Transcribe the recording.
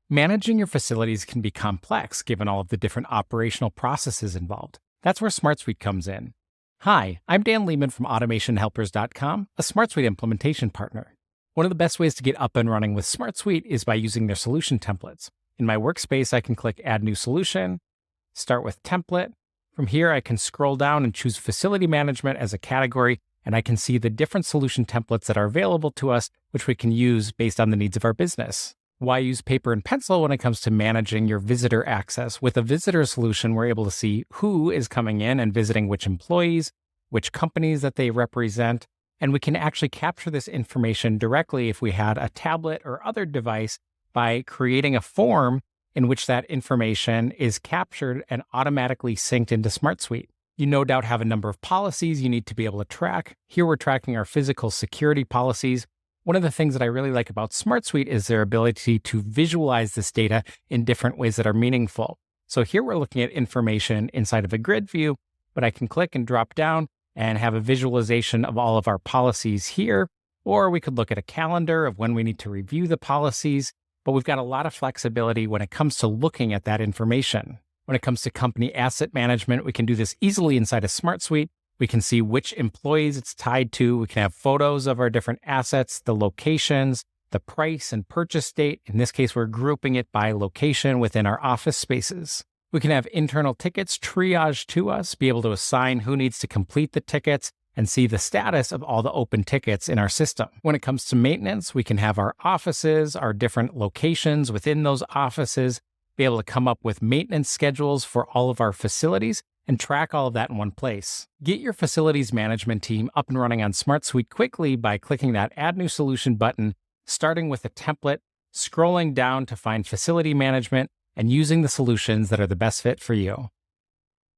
Managing your facilities can be complex given all of the different operational processes involved. That's where SmartSuite comes in. Hi, I'm Dan Lehman from AutomationHelpers.com, a SmartSuite implementation partner. One of the best ways to get up and running with SmartSuite is by using their solution templates. In my workspace, I can click Add New Solution, start with Template. From here, I can scroll down and choose Facility Management as a category, and I can see the different solution templates that are available to us, which we can use based on the needs of our business. Why use paper and pencil when it comes to managing your visitor access? With a visitor solution, we're able to see who is coming in and visiting which employees, which companies that they represent, and we can actually capture this information directly if we had a tablet or other device by creating a form in which that information is captured and automatically synced into SmartSuite. You no doubt have a number of policies you need to be able to track. Here we're tracking our physical security policies. One of the things that I really like about SmartSuite is their ability to visualize this data in different ways that are meaningful. So here we're looking at information inside of a grid view, but I can click and drop down and have a visualization of all of our policies here. Or we could look at a calendar of when we need to review the policies, but we've got a lot of flexibility when it comes to looking at that information. When it comes to company asset management, we can do this easily inside of SmartSuite. We can see which employees it's tied to. We can have photos of our different assets, the locations, the price and purchase date. In this case, we're grouping it by location within our office spaces. We can have internal tickets triaged to us, be able to assign who needs to complete the tickets, and see the status of all the open tickets in our system. When it comes to maintenance, we can have our offices, our different locations within those offices, be able to come up with maintenance schedules for all of our facilities, and track all of that in one place. Get your facilities management team up and running on SmartSuite quickly by clicking that Add New Solution button, starting with a template, scrolling down to find facility management, and using the solutions that are the best fit for you.